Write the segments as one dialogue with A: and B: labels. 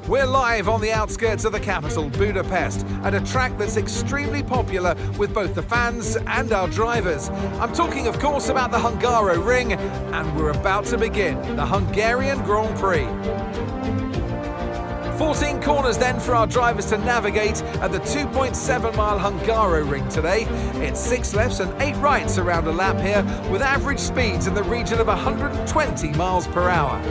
A: We're live on the outskirts of the capital, Budapest, at a track that's extremely popular with both the fans and our drivers. I'm talking, of course, about the Hungaroring, and we're about to begin the Hungarian Grand Prix. 14 corners then for our drivers to navigate at the 2.7-mile Hungaroring today. It's 6 lefts and 8 rights around a lap here, with average speeds in the region of 120 miles per hour.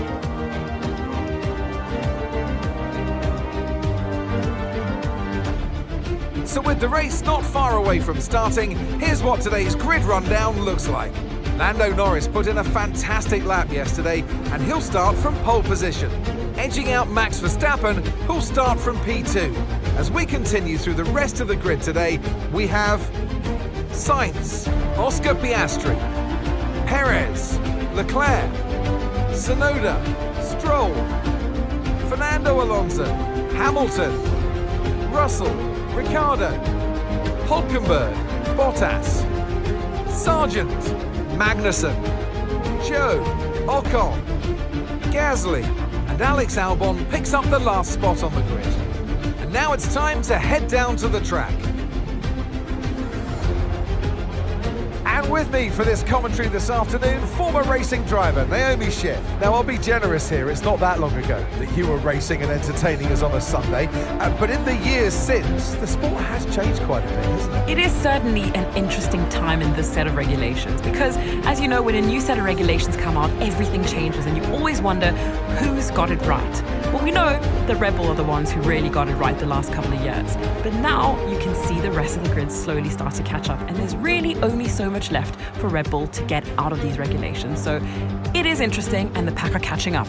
A: So with the race not far away from starting, here's what today's grid rundown looks like. Lando Norris put in a fantastic lap yesterday, and he'll start from pole position, edging out Max Verstappen, who'll start from P2. As we continue through the rest of the grid today, we have Sainz, Oscar Piastri, Perez, Leclerc, Tsunoda, Stroll, Fernando Alonso, Hamilton, Russell, Ricciardo, Hülkenberg, Bottas, Sargent, Magnussen, Joe, Ocon, Gasly, and Alex Albon picks up the last spot on the grid. And now it's time to head down to the track. And with me for this commentary this afternoon, former racing driver Naomi Schiff. Now, I'll be generous here, it's not that long ago that you were racing and entertaining us on a Sunday, but in the years since, the sport has changed quite a bit, hasn't it?
B: It is certainly an interesting time in this set of regulations because, as you know, when a new set of regulations come out, everything changes and you always wonder who's got it right. Well, we know the Red Bull are the ones who really got it right the last couple of years, but now you can see the rest of the grid slowly start to catch up, and there's really only so much left for Red Bull to get out of these regulations. So it is interesting, and the pack are catching up.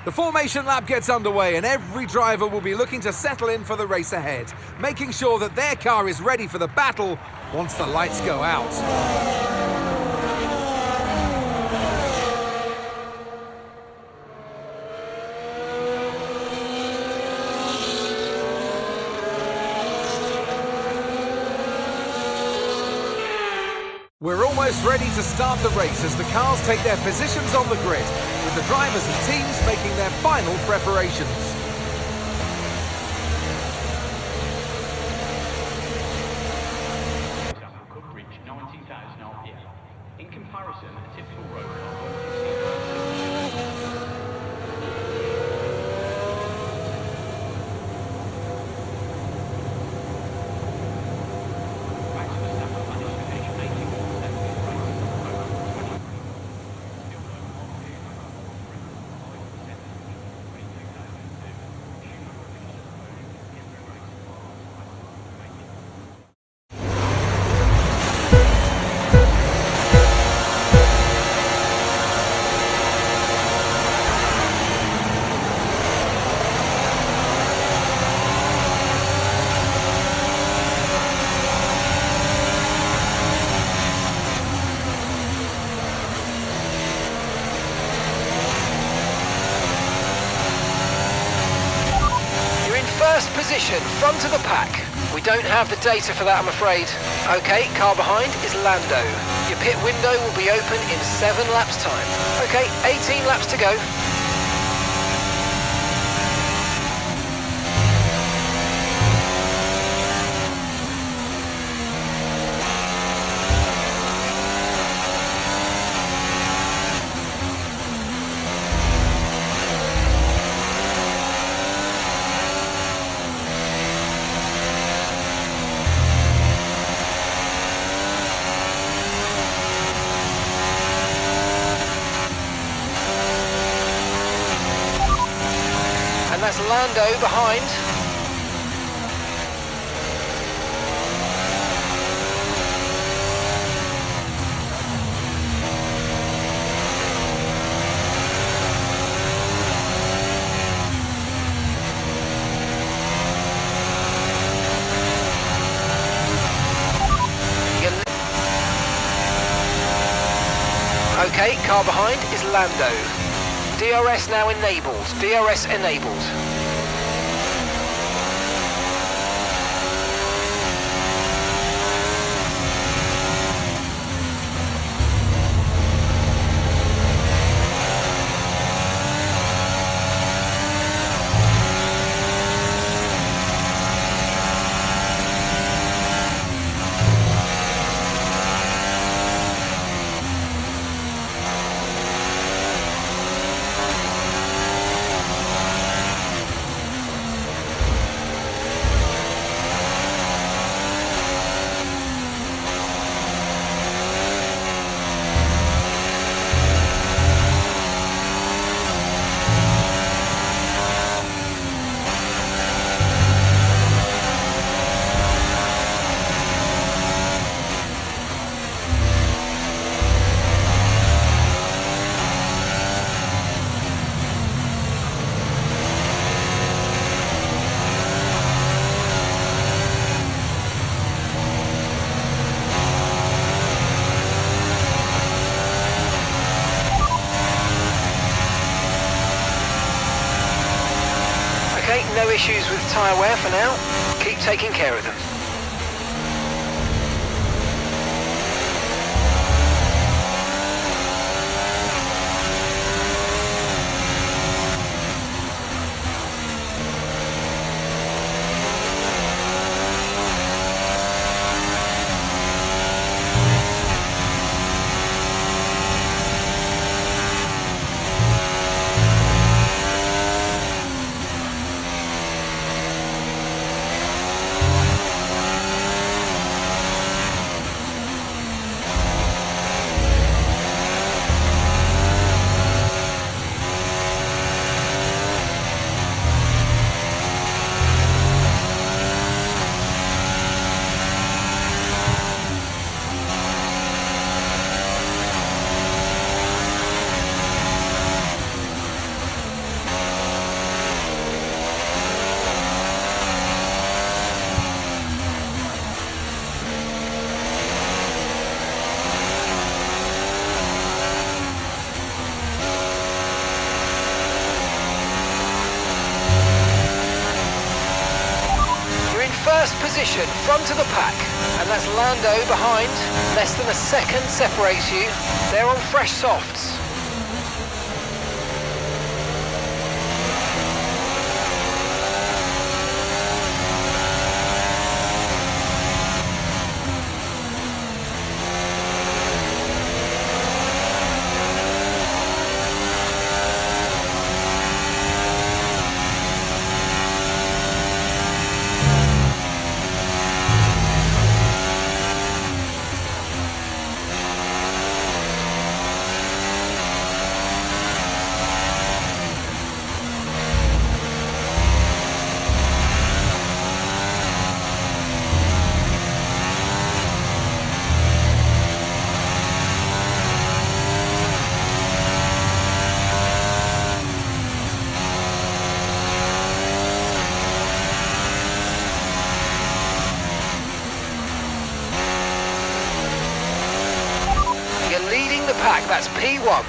A: The formation lap gets underway, and every driver will be looking to settle in for the race ahead, making sure that their car is ready for the battle once the lights go out. We're almost ready to start the race as the cars take their positions on the grid, with the drivers and teams making their final preparations.
C: Could reach 90,000 RPM. In comparison, a typical road car
D: position, front of the pack. We don't have the data for that, I'm afraid. Okay, car behind is Lando. Your pit window will be open in 7 laps time. Okay, 18 laps to go. That's Lando behind. Okay, car behind is Lando. DRS now enabled. DRS enabled. Okay, no issues with tyre wear for now. Keep taking care of them. First position, front of the pack, and that's Lando behind. Less than a second separates you. They're on fresh softs. Pack, that's P1.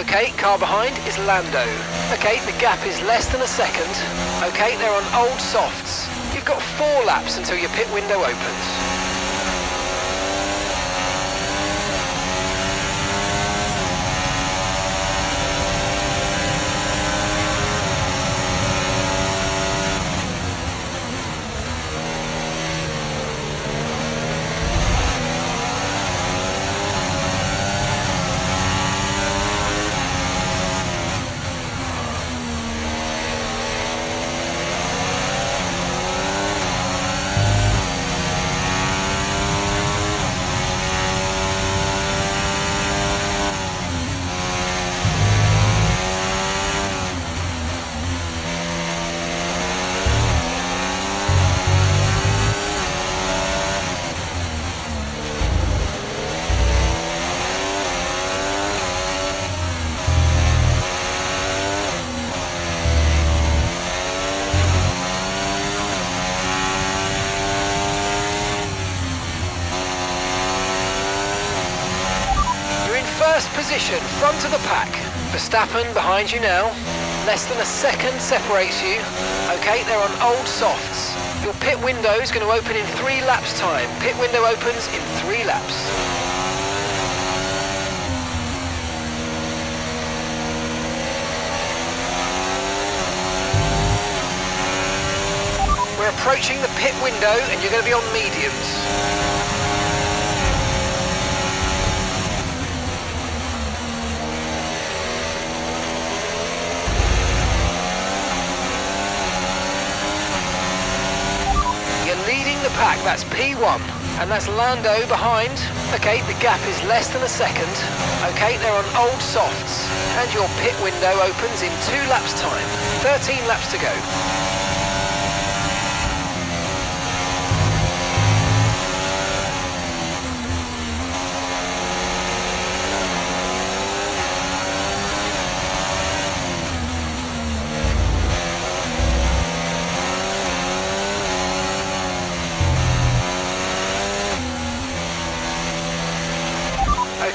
D: Okay, car behind is Lando. Okay, the gap is less than a second. Okay, they're on old softs. You've got 4 laps until your pit window opens. First position, front of the pack. Verstappen behind you now. Less than a second separates you. Okay, they're on old softs. Your pit window is going to open in 3 laps time. Pit window opens in 3 laps. We're approaching the pit window and you're going to be on mediums. The pack, that's P1, and that's Lando behind. Okay, the gap is less than a second. Okay, they're on old softs, and your pit window opens in 2 laps time. 13 laps to go.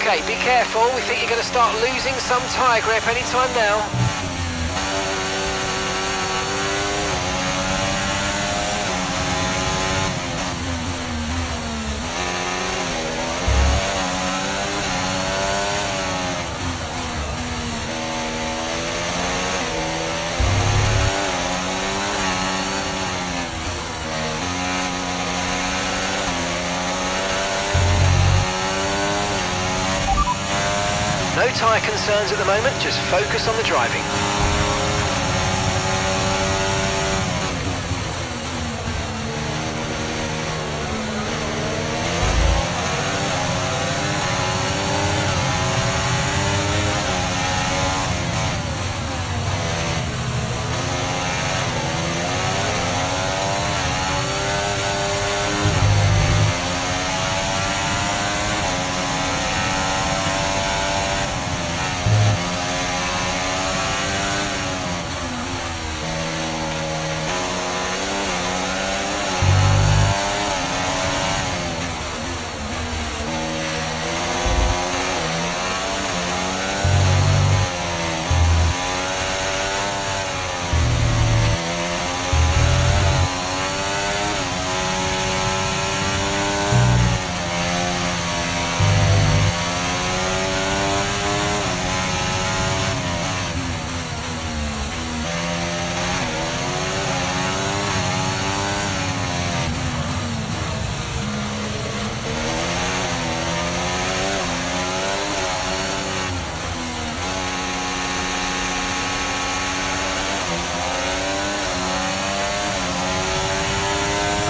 D: Okay, be careful. We think you're going to start losing some tyre grip any time now. No tyre concerns at the moment, just focus on the driving.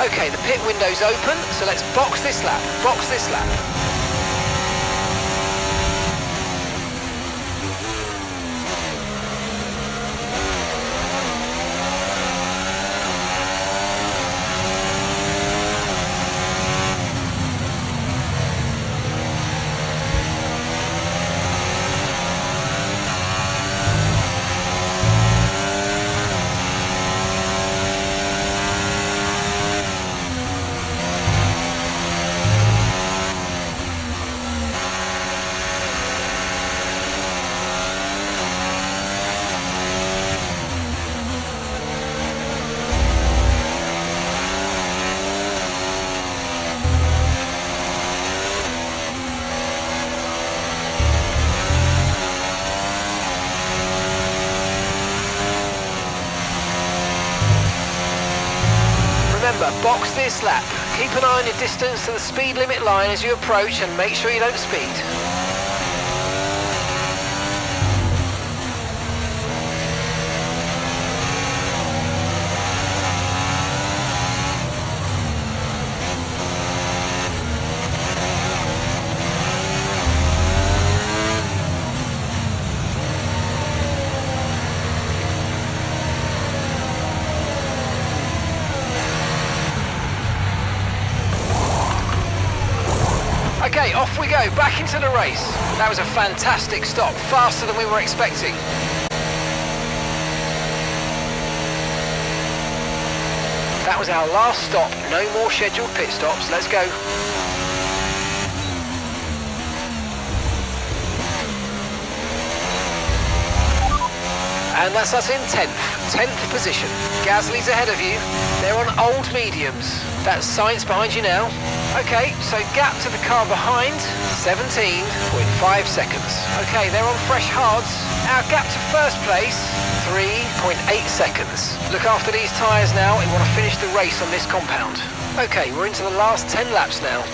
D: Okay, the pit window's open, so let's box this lap, box this lap. Remember, box this lap. Keep an eye on your distance to the speed limit line as you approach and make sure you don't speed. Okay, off we go, back into the race. That was a fantastic stop, faster than we were expecting. That was our last stop, no more scheduled pit stops, let's go. And that's us in 10th position. Gasly's ahead of you. They're on old mediums. That's science behind you now. Okay, so gap to the car behind, 17.5 seconds. Okay, they're on fresh hards. Our gap to first place, 3.8 seconds. Look after these tyres now. We want to finish the race on this compound. Okay, we're into the last 10 laps now.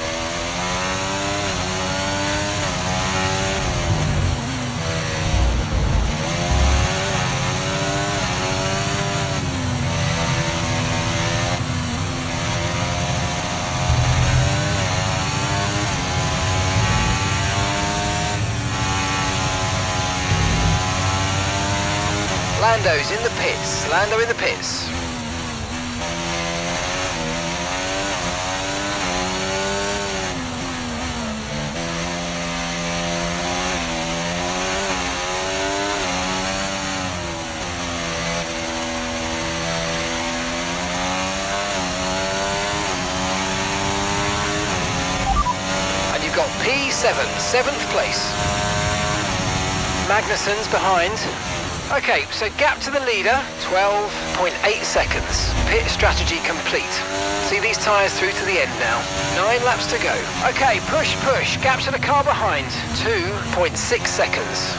D: Lando's in the pits. Lando in the pits. And you've got P7, 7th place. Magnussen's behind. Okay, so gap to the leader, 12.8 seconds. Pit strategy complete. See these tyres through to the end now. 9 laps to go. Okay, push, push. Gap to the car behind, 2.6 seconds.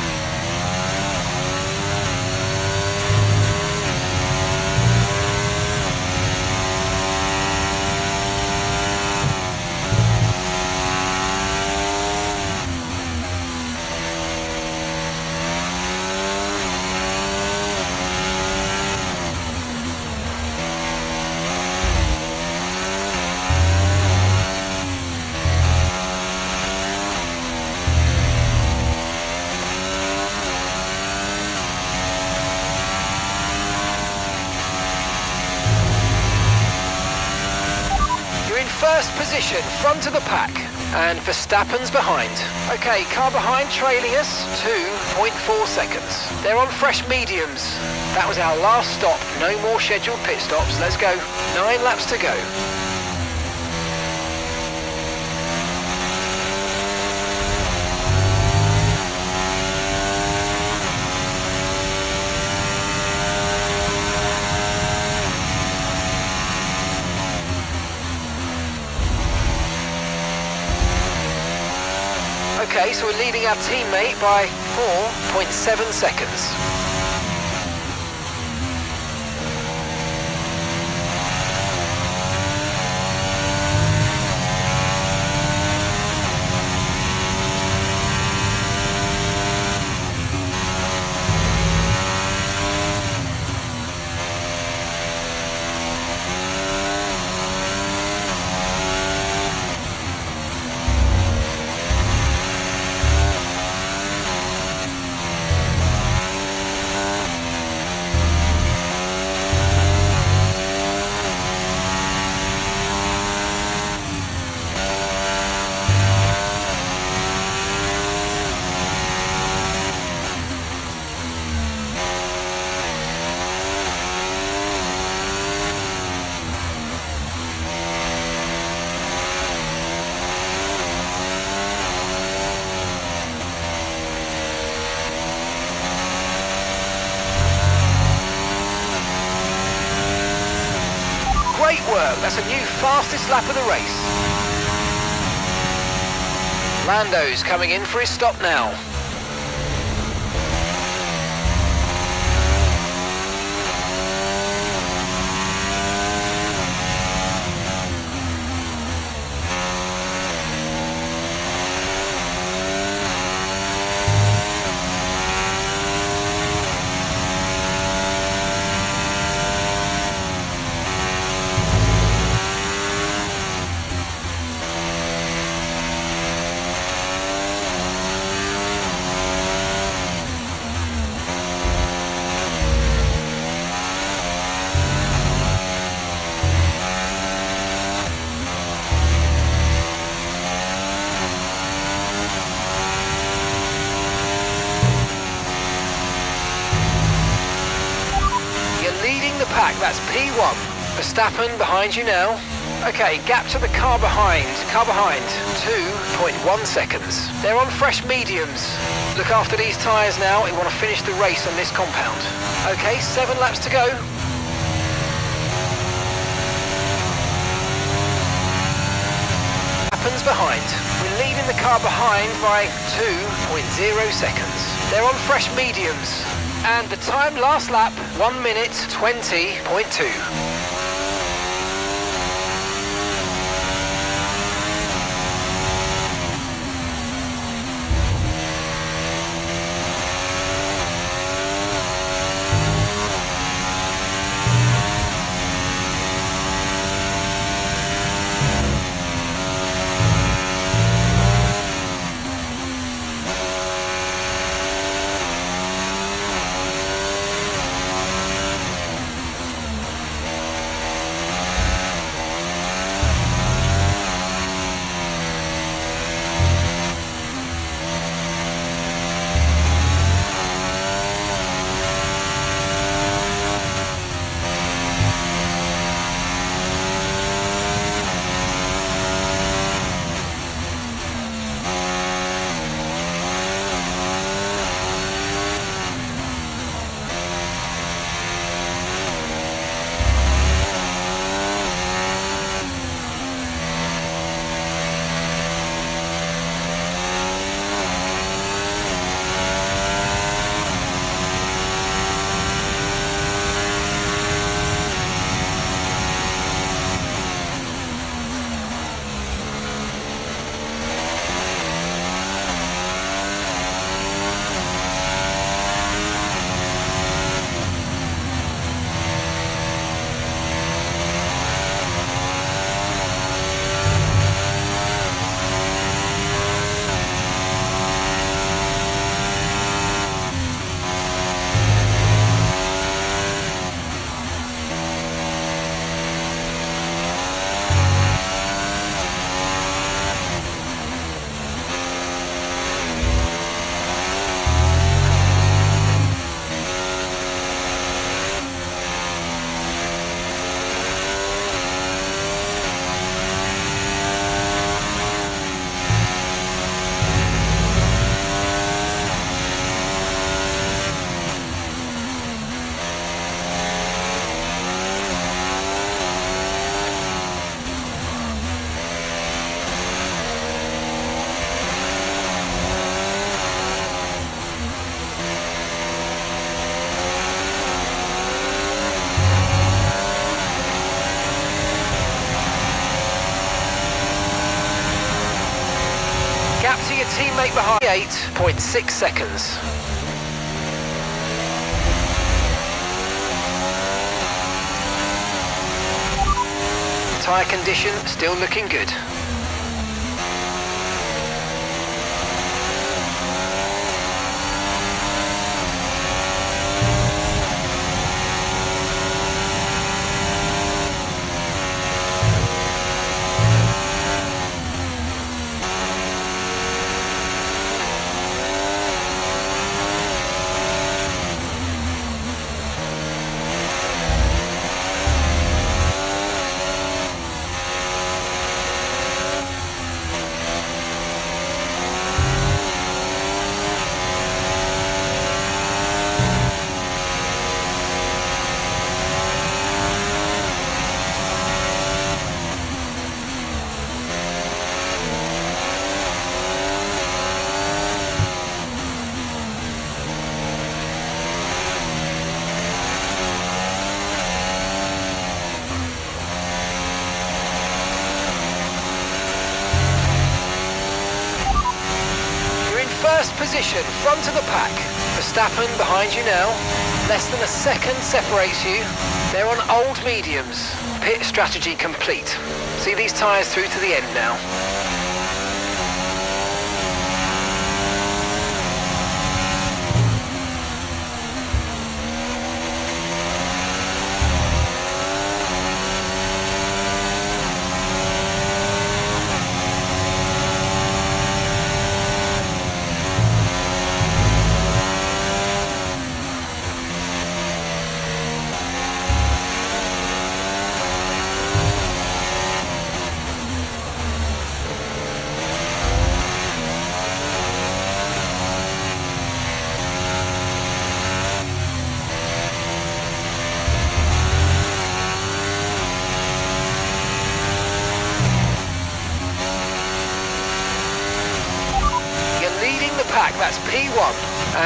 D: first position, front of the pack. And Verstappen's behind. Okay, car behind trailing us, 2.4 seconds. They're on fresh mediums. That was our last stop. No more scheduled pit stops. Let's go. 9 laps to go. Okay, so we're leading our teammate by 4.7 seconds. Great work, that's a new fastest lap of the race. Lando's coming in for his stop now. Pack, that's P1. Verstappen behind you now. Okay, gap to the car behind. 2.1 seconds. They're on fresh mediums. Look after these tyres now. We want to finish the race on this compound. Okay, 7 laps to go. Verstappen's behind. We're leaving the car behind by 2.0 seconds. They're on fresh mediums. And the time last lap, 1 minute 20.2. see your teammate behind. 8.6 seconds. Tyre condition still looking good. First position, front of the pack. Verstappen behind you now. Less than a second separates you. They're on old mediums. Pit strategy complete. See these tyres through to the end now. Pack, that's P1,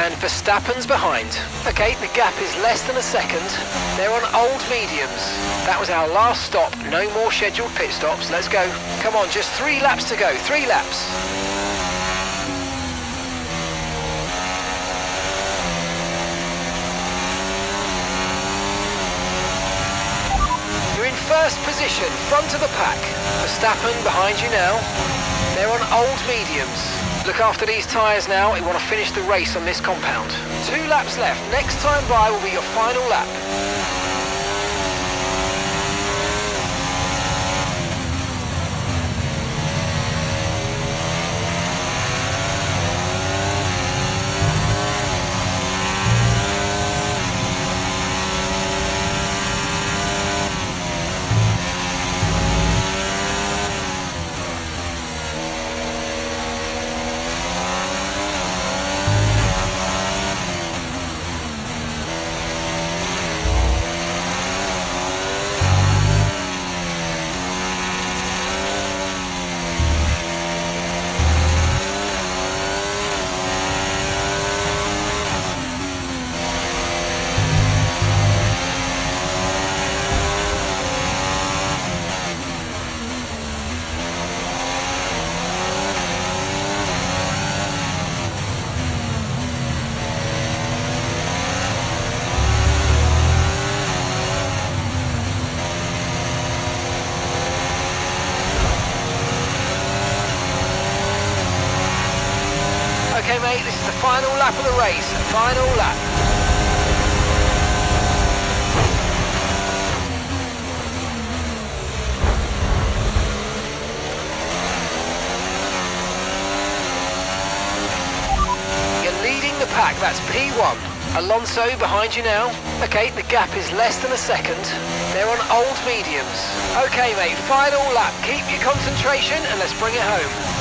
D: and Verstappen's behind. Okay, the gap is less than a second. They're on old mediums. That was our last stop. No more scheduled pit stops. Let's go. Come on, just 3 laps to go. 3 laps. You're in first position, front of the pack. Verstappen behind you now. They're on old mediums. Look after these tyres now. We want to finish the race on this compound. 2 laps left. Next time by will be your final lap. Okay, mate, this is the final lap of the race. Final lap. You're leading the pack, that's P1. Alonso behind you now. Okay, the gap is less than a second. They're on old mediums. Okay, mate, final lap. Keep your concentration and let's bring it home.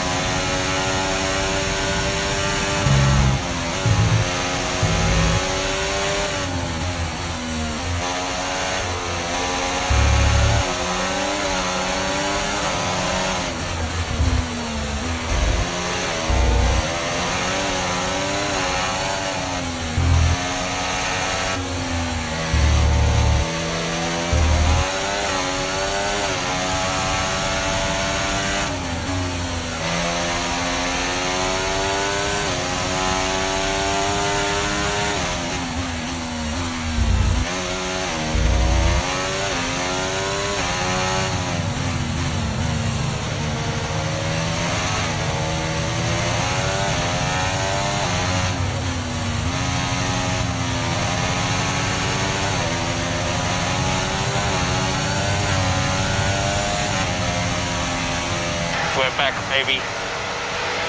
E: We're back, baby.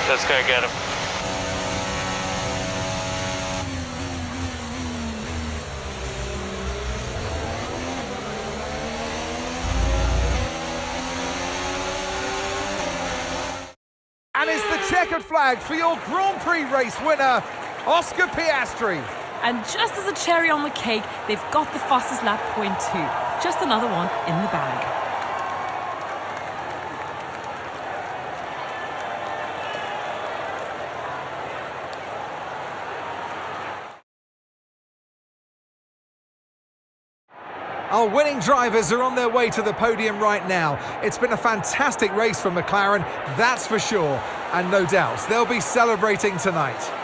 E: Let's go get him.
A: And it's the checkered flag for your Grand Prix race winner, Oscar Piastri.
B: And just as a cherry on the cake, they've got the fastest lap point too. Just another one in the bag.
A: Our winning drivers are on their way to the podium right now. It's been a fantastic race for McLaren, that's for sure. And no doubt, they'll be celebrating tonight.